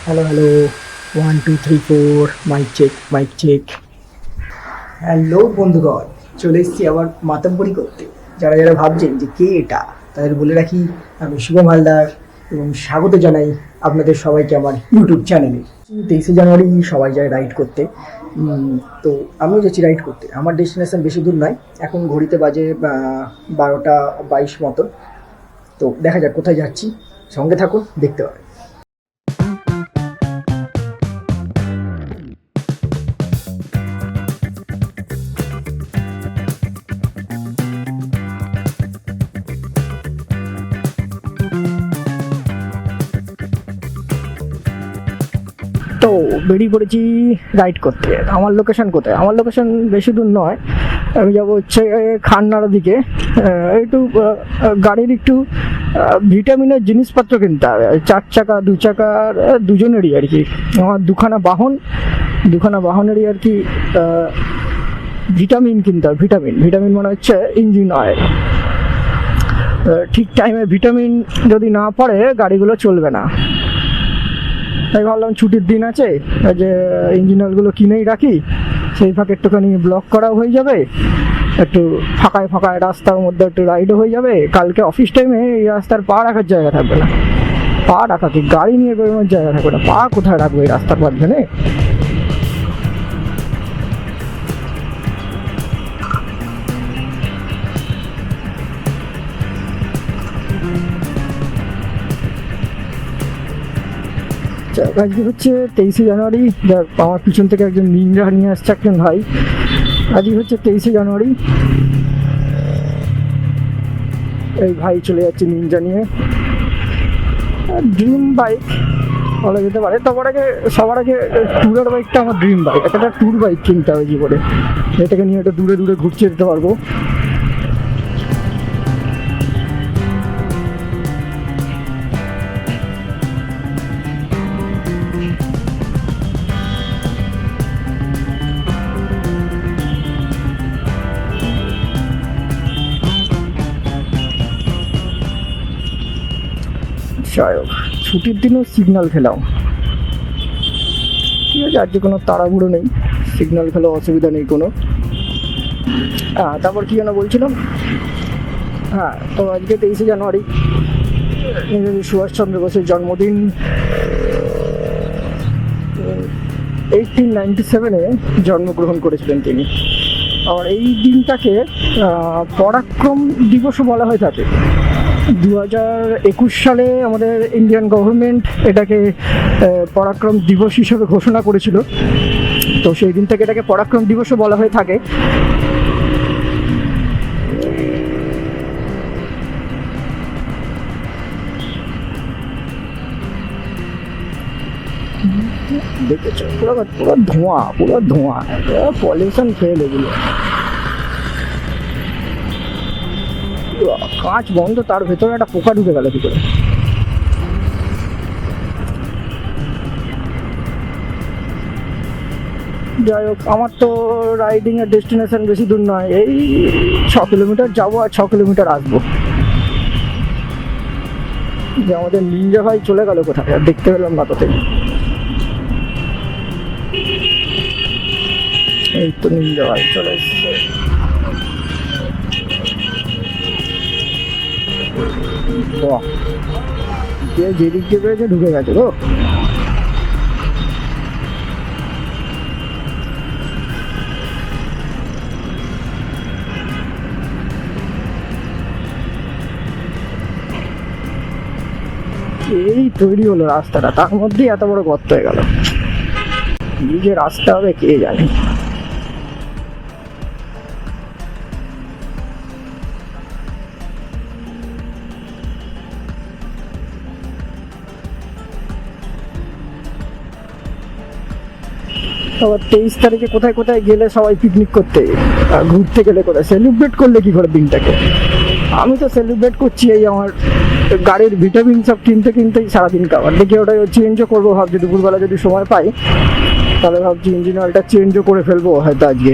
Hello hello, 1 2 3 4, mic check. Hello বন্ধুগণ, চলে এসেছি আবার মাতব্বরি করতে। যারা যারা ভাবছেন যে কে এটা, তাদের বলে রাখি আমি শুভম হালদার এবং স্বাগত জানাই আপনাদের সবাইকে আমার ইউটিউব চ্যানেলে। 23শে জানুয়ারি সবাই যায় রাইড করতে, তো আমিও যাচ্ছি রাইড করতে। আমার ডেস্টিনেশন বেশি দূর নয়, এখন ঘড়িতে বাজে 12টা 22 মতন। তো দেখা যাক কোথায় যাচ্ছি, সঙ্গে থাকুন, দেখতে পাবেন। তো বেরিয়ে পড়েছি রাইড করতে। আমার লোকেশন কোথায়? আমার লোকেশন বেশি দূর নয়, আমি যাবো হচ্ছে খান্নাড়ার দিকে। একটু গাড়ির একটু ভিটামিনের জিনিসপত্র কিনতে হবে, 4 চাকা 2 চাকার দুজনেরই আর কি। আমার দুখানা বাহনেরই আর কি ভিটামিন কিনতে হবে। ভিটামিন মানে হচ্ছে ইঞ্জিন অয়েল। ঠিক টাইমে ভিটামিন যদি না পড়ে গাড়িগুলো চলবে না। তাই ভাবলাম ছুটির দিন আছে, যে ইঞ্জিন অয়েলগুলো কিনেই রাখি, সেই ফাঁকে একটুখানি ব্লক করাও হয়ে যাবে, একটু ফাঁকায় রাস্তার মধ্যে একটু রাইডও হয়ে যাবে। কালকে অফিস টাইমে এই রাস্তার পা রাখার জায়গা থাকবে না। পা রাখা কি, গাড়ি নিয়ে বেরোনোর জায়গা থাকবে না, পা কোথায় রাখবো এই রাস্তার মাঝখানে? আজকে হচ্ছে 23শে জানুয়ারি। আমার পিছন থেকে একজন নিনজা নিয়ে আসছে একজন ভাই। আজকে হচ্ছে 23শে জানুয়ারি। এই ভাই চলে যাচ্ছে নিনজা নিয়ে, ড্রিম বাইক বলা যেতে পারে। সবার আগে ট্যুরের বাইকটা আমার ড্রিম বাইক। একটা ট্যুর বাইক কিনতে হবে জীবনে, এটাকে নিয়ে একটু দূরে দূরে ঘুরতে যেতে পারবো। ছুটির দিনও সিগন্যাল খেলাম, ঠিক আছে, আজকে কোনো তাড়াহুড়ো নেই, সিগন্যাল খেলেও অসুবিধা নেই কোনো। তারপর কি যেন বলছিলাম, তো আজকে 23শে জানুয়ারি, নেতাজি সুভাষচন্দ্র বোসের জন্মদিন। 1897-এ জন্মগ্রহণ করেছিলেন তিনি। আর এই দিনটাকে পরাক্রম দিবসও বলা হয়ে থাকে। 2021 সালে আমাদের ইন্ডিয়ান গভর্নমেন্ট এটাকে পরাক্রম দিবস হিসেবে ঘোষণা করেছিল, তো সেই দিন থেকে এটাকে পরাক্রম দিবসও বলা হয়ে থাকে। দেখেছো, পুরো ধোঁয়া, পলিউশন ফেল এগুলো। কাঁচ বন্ধ, তার ভেতরে একটা পোকা ঢুকে গেল কি করে? যাই হোক, আমার তো রাইডিং এর ডেস্টিনেশন বেশি দূর নয়, এই 6 কিলোমিটার যাবো আর 6 কিলোমিটার আসবো। যে আমাদের নিনজা ভাই চলে গেল কোথায়, আর দেখতে পেলাম না তোকে। এই তো নিনজা ভাই চলে এসছে। বাহ, যেদিক দিয়ে পেয়েছে ঢুকে গেছে গো। এই তৈরি হলো রাস্তাটা, তার মধ্যেই এত বড় গর্ত হয়ে গেল। কি যে রাস্তা হবে কে জানে। আবার 23 তারিখে কোথায় কোথায় গেলে সবাই পিকনিক করতে, ঘুরতে গেলে কোথায়, সেলিব্রেট করলে কি করে দিনটাকে? আমি তো সেলিব্রেট করছি এই আমার গাড়ির ভিটামিন সব কিনতেই সারাদিন কাবার। দেখি ওটা চেঞ্জও করবো ভাবছি, দুপুরবেলা যদি সময় পাই তাহলে ভাবছি ইঞ্জিন অয়েলটা চেঞ্জও করে ফেলবো হয়তো আজকে।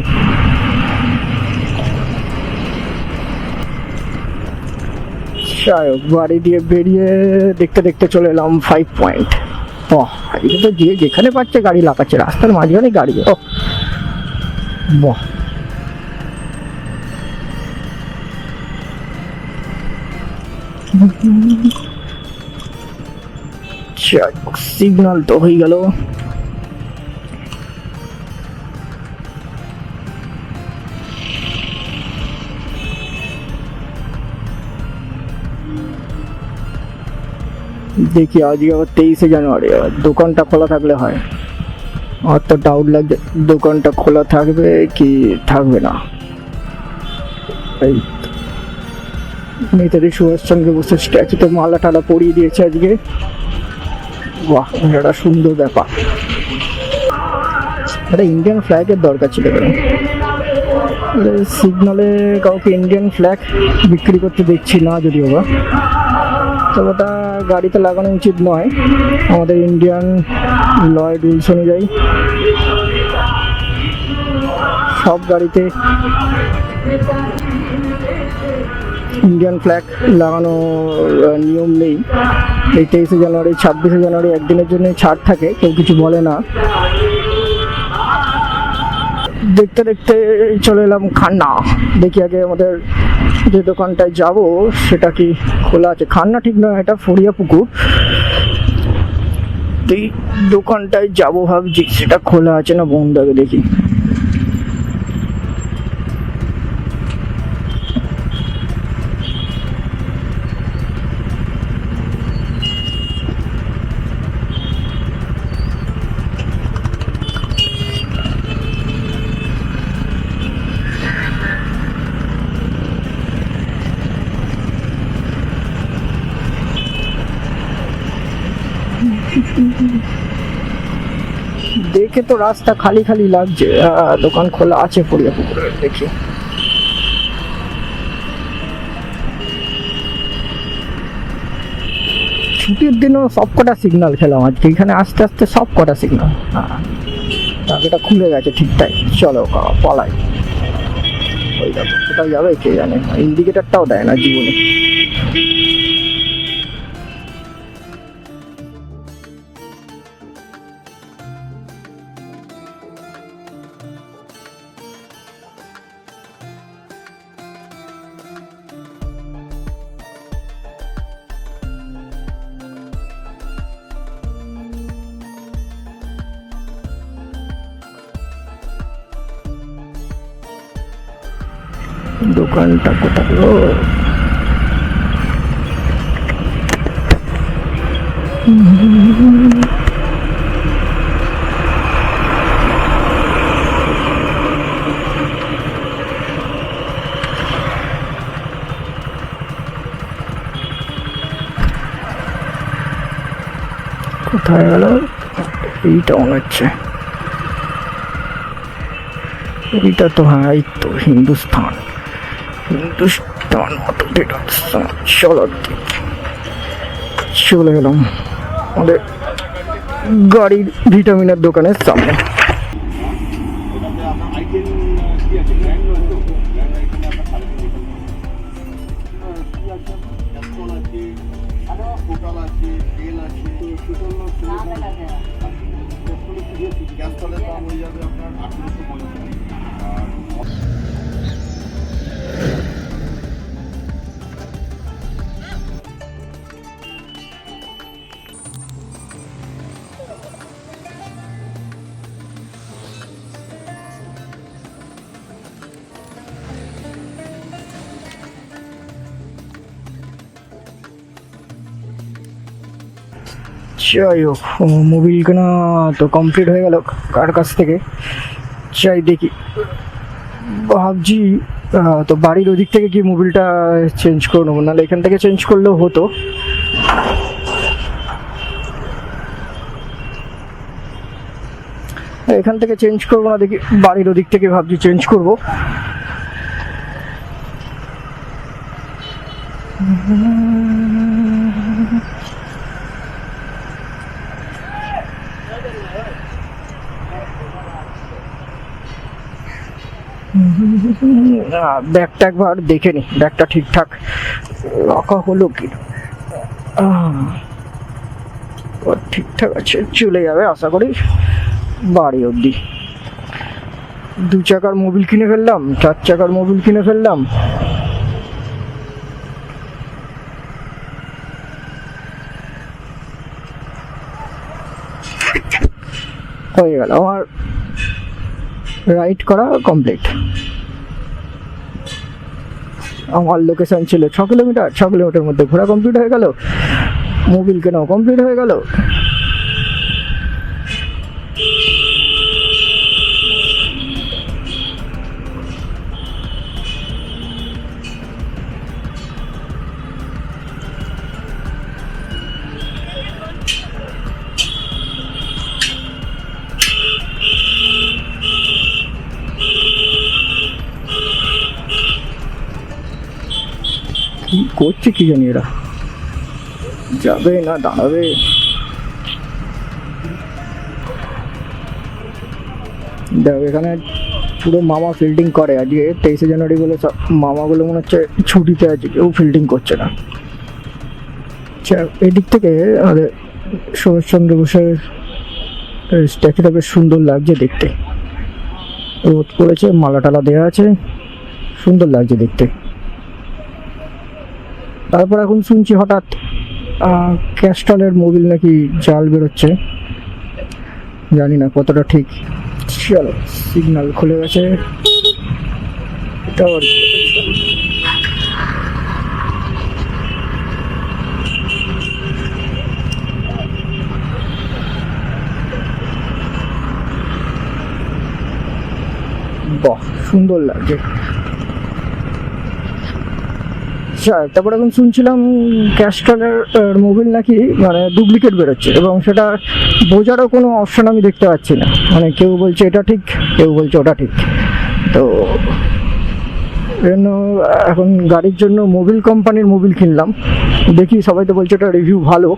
যাই হোক, বাড়ি দিয়ে বেরিয়ে দেখতে দেখতে চলে এলাম 5 পয়েন্ট। বাহ, এটা তো যে যেখানে পাচ্ছে গাড়ি লাগাচ্ছে, রাস্তার মাঝখানে গাড়ি। ও বাহ, সিগন্যাল তো হয়ে গেল। দেখি আজকে আবার 23শে জানুয়ারি, আবার দোকানটা খোলা থাকলে হয়। আমার তো ডাউট লাগছে দোকানটা খোলা থাকবে কি থাকবে না। এই নেতাজি সুভাষচন্দ্র বোসের স্ট্যাচুতে মালা টালা পরিয়ে দিয়েছে আজকে। বাহ, এটা সুন্দর ব্যাপার। এটা ইন্ডিয়ান ফ্ল্যাগের দরকার ছিল। সিগনালে কাউকে ইন্ডিয়ান ফ্ল্যাগ বিক্রি করতে দেখছি না, যদিও বা তবে ওটা গাড়িতে লাগানো উচিত নয়। আমাদের ইন্ডিয়ান ল রুলস অনুযায়ী সব গাড়িতে ইন্ডিয়ান ফ্ল্যাগ লাগানো নিয়ম নেই। এই 23শে জানুয়ারি 26শে জানুয়ারি একদিনের জন্য ছাড় থাকে, কেউ কিছু বলে না। দেখতে দেখতে চলে এলাম খান্না। দেখি আগে আমাদের যে দোকানটায় যাব সেটা কি খোলা আছে। খান্না ঠিক নয়, এটা ফরিয়া পুকুর। এই দোকানটায় যাব ভাবছি, সেটা খোলা আছে না বন্ধ, আগে দেখি। দেখে তো রাস্তা খালি খালি লাগছে, দোকান খোলা আছে ফরিয়া পুকুরে। দেখি ছুটির দিনও সব কটা সিগন্যাল খেলাম আজকে এখানে, আস্তে আস্তে সব কটা সিগন্যাল। চাবিটা খুলে গেছে ঠিকঠাক। চলো পালাই। ওই দেখো কোথায় যাবে কে জানে, ইন্ডিকেটারটাও দেয় না জীবনে। দোকানটা কোথায় গো? কোথায় গেল? এইটা মনে হচ্ছে, এইটা তো। হ্যাঁ, এই তো হিন্দুস্তান অটো ট্রেডার্স। চলো চলে গেলাম আমাদের গাড়ির ভিটামিনের দোকানের সামনে। যাই হোক, মোবিল কেনা তো কমপ্লিট হয়ে গেল কার কাছ থেকে। চাই দেখি, ভাবছি তো বাড়ির ওদিক থেকে কি মোবিলটা চেঞ্জ করে নেবো, নাহলে এখান থেকে চেঞ্জ করলেও হতো। এখান থেকে চেঞ্জ করবো না, দেখি বাড়ির ওদিক থেকে ভাবছি চেঞ্জ করবো। ব্যাগটা একবার দেখে নি, ব্যাগটা ঠিকঠাক রাখা হলো কি। ঠিকঠাক আছে, চলে যাবে আশা করি বাড়ি অবধি। 2 চাকার মোবিল কিনে ফেললাম, 4 চাকার মোবিল কিনে ফেললাম। হয়ে গেল আমার রাইড করা কমপ্লিট। আমার লোকেশন ছিল 6 কিলোমিটার, 6 কিলোমিটার মধ্যে ঘোরা কমপ্লিট হয়ে গেল, মোবিল কেনাও কমপ্লিট হয়ে গেল। কি করছে কি জানি, এরা যাবে না দাঁড়াবে। দেখো এখানে পুরো মামা ফিল্ডিং করে। আজকে 23শে জানুয়ারি বলে সব মামাগুলো মনে হচ্ছে ছুটিতে আছে, কেউ ফিল্ডিং করছে না। এদিক থেকে আমাদের সুভাষচন্দ্র বোসের স্ট্যাচুটা বেশ সুন্দর লাগছে দেখতে। রোদ পড়েছে, মালা টালা দেওয়া আছে, সুন্দর লাগছে দেখতে। তারপর এখন শুনছি হঠাৎ ক্যাস্টলের মোবিল নাকি জাল বেরোচ্ছে, জানি না কতটা ঠিক। চলো, সিগন্যাল খুলে গেছে, এটা বাহ সুন্দর লাগছে। তারপর এখন শুনছিলাম ক্যাস্টলের মোবিল নাকি মানে ডুপ্লিকেট বেরোচ্ছে, এবং সেটা বোঝারও কোনো অপশন আমি দেখতে পাচ্ছি না। মানে কেউ বলছে এটা ঠিক, কেউ বলছে ওটা ঠিক। তো জন্য এখন গাড়ির জন্য মোবিল কোম্পানির মোবিল কিনলাম, দেখি সবাই তো বলছে এটা রিভিউ ভালো।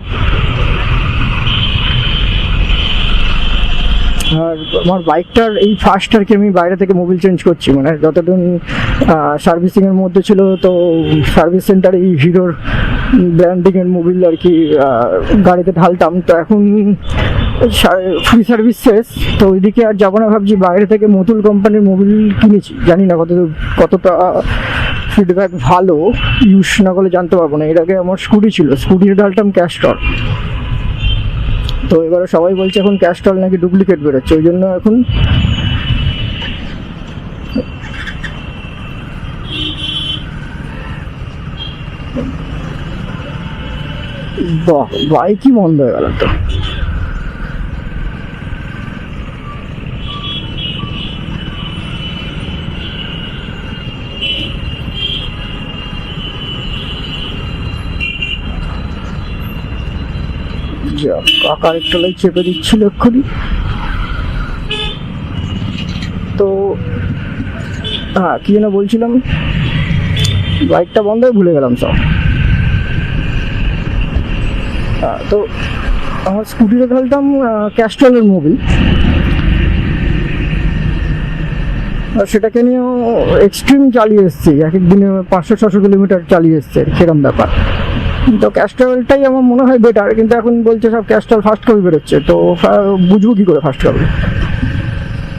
আর আমার বাইকটার এই ফার্স্ট আর কি আমি বাইরে থেকে মোবিল চেঞ্জ করছি, মানে যতদিন সার্ভিসিংয়ের মধ্যে ছিল তো সার্ভিস সেন্টারে এই হিরোর ব্র্যান্ডিংয়ের মোবিল আর কি গাড়িতে ঢালতাম। তো এখন ফ্রি সার্ভিস শেষ, তো ওইদিকে আর যাবো না, ভাবছি বাইরে থেকে মতুল কোম্পানির মোবিল কিনেছি। জানি না কতটা ফিডব্যাক ভালো, ইউজ না করলে জানতে পারবো না। এর আগে আমার স্কুটি ছিল, স্কুটিতে ঢালতাম ক্যাস্টল। তো এবারে সবাই বলছে এখন ক্যাস্টল নাকি ডুপ্লিকেট বেরোচ্ছে, ওই জন্য এখন বাহ বাইকই বন্ধ হয়ে গেল। তো কাকার একটু চেপে দিচ্ছিল এক্ষুনি। তো হ্যাঁ কি যেন বলছিলাম, বাইকটা বন্ধ হয়ে ভুলে গেলাম সব। তো আমার স্কুটিতে ঢালতাম ক্যাস্টলের মোবিল, সেটাকে নিয়েও এক্সট্রিম চালিয়ে এসছি, এক এক দিনে 500-600 কিলোমিটার চালিয়ে এসছে, সেরকম ব্যাপার। তো ক্যাস্টলটাই আমার মনে হয় বেটার, কিন্তু এখন বলছে সব ক্যাস্টল ফার্স্ট কপি বেরোচ্ছে, তো বুঝবো কি করে ফার্স্ট কপি।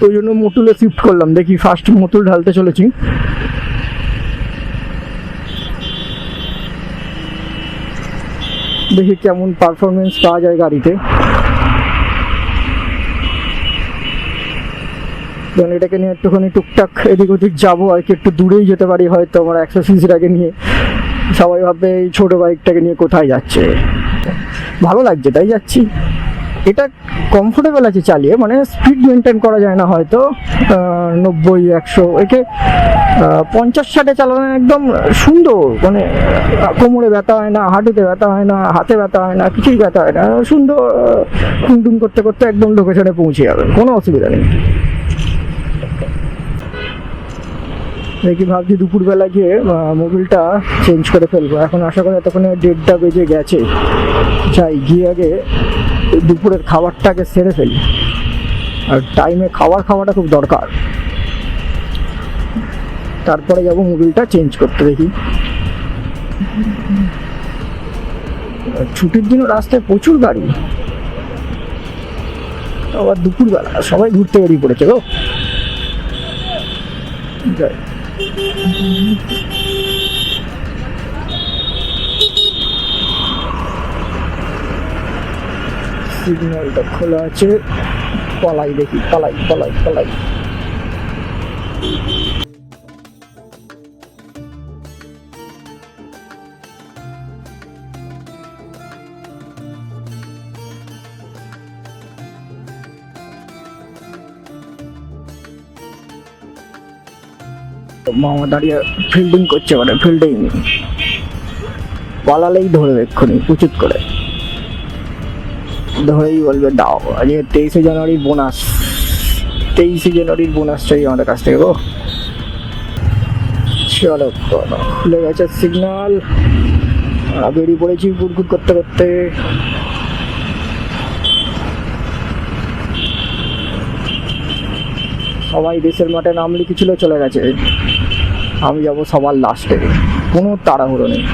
ওই জন্য মতুলে শিফট করলাম, দেখি ফার্স্ট মতুল ঢালতে চলেছি। দেখি কেমন পারফরমেন্স পাওয়া যায় গাড়িতে। এটাকে নিয়ে একটুখানি টুকটাক এদিক ওদিক যাবো আর কি, একটু দূরেই যেতে পারি হয়তো আমার 100 সিসিটাকে নিয়ে। সবাই ভাববে এই ছোটো বাইকটাকে নিয়ে কোথায় যাচ্ছে, ভালো লাগছে তাই যাচ্ছি। এটা কমফোর্টেবল আছে চালিয়ে, মানে স্পিড মেনটেন করা যায় না হয়তো 90-100, একে 50-60-এ চালানো একদম সুন্দর, মানে কোমরে ব্যথা হয় না, হাঁটুতে ব্যথা হয় না, হাতে ব্যথা হয় না, কিছুই ব্যথা হয় না, সুন্দর টুনটুন করতে করতে একদম লোকেশনে পৌঁছে যাবে, কোনো অসুবিধা নেই। দেখি ভাবছি দুপুরবেলা গিয়ে মোবিলটা চেঞ্জ করে ফেলবো। এখন আশা করি এতক্ষণে 1:30 বেজে গেছে, যাই গিয়ে আগে দুপুরের খাবারটাকে সেরে ফেলি। আর টাইমে খাওয়াটা খুব দরকার, তারপরে যাবো মোবিলটা চেঞ্জ করতে। দেখি ছুটির দিনও রাস্তায় প্রচুর গাড়ি, আবার দুপুরবেলা সবাই ঘুরতে বেরিয়ে পড়েছে গো। যাই। সিগন্যালটা খোলা আছে, পালাই দেখি, পালাই পালাই পালাই। মামা দাঁড়িয়ে ফিল্ডিং করছে, মানে ফিল্ডিং পালালেই ধরবে এক্ষুনি উচিত করে, ধরেই বলবে দাও। আজকে 23শে জানুয়ারির বোনাস, 23শে জানুয়ারির বোনাস চাই আমাদের কাছ থেকে গো। চলো, খুলে গেছে সিগন্যাল, বেরিয়ে পড়েছি গুড়গুড় করতে করতে। সবাই দেশের মাঠে নাম লিখেছিল, চলে গেছে। আমি যাব সবার লাস্টে, কোনো তাড়াহুড়ো নেই,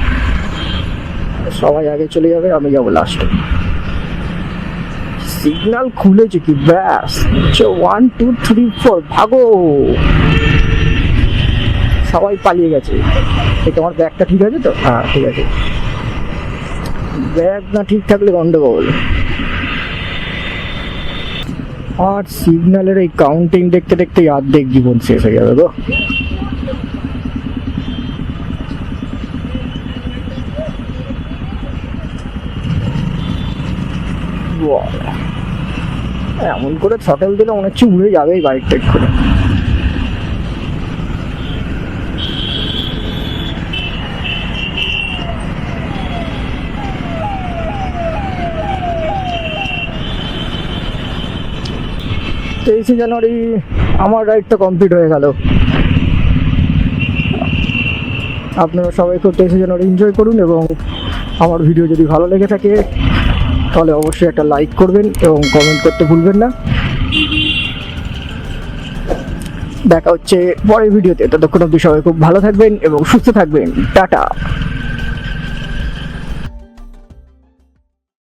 সবাই আগে চলে যাবে, আমি যাব লাস্টে। সিগন্যাল খুলেছে কি ব্যাস, 1 2 3 4 ভাগো। সবাই পালিয়ে গেছে। এই তোমার ব্যাগটা ঠিক আছে তো? হ্যাঁ ঠিক আছে, ব্যাগ না ঠিক থাকলে গন্ডগোল। আর সিগন্যালের এই কাউন্টিং দেখতে দেখতে অর্ধেক জীবন শেষ হয়ে যাবে গো। এমন করে থ্রটল দিলে মনে হচ্ছে উড়ে যাবে এই বাইকটা করে। তেইশে জানুয়ারি আমার রাইডটা কমপ্লিট হয়ে গেল। আপনারা সবাই খুব 23শে জানুয়ারি এনজয় করুন, এবং আমার ভিডিও যদি ভালো লেগে থাকে তাহলে অবশ্যই একটা লাইক করবেন এবং কমেন্ট করতে ভুলবেন না। দেখা হচ্ছে পরের ভিডিওতে, ততক্ষণ অবধি সবাই খুব ভালো থাকবেন এবং সুস্থ থাকবেন। টাটা।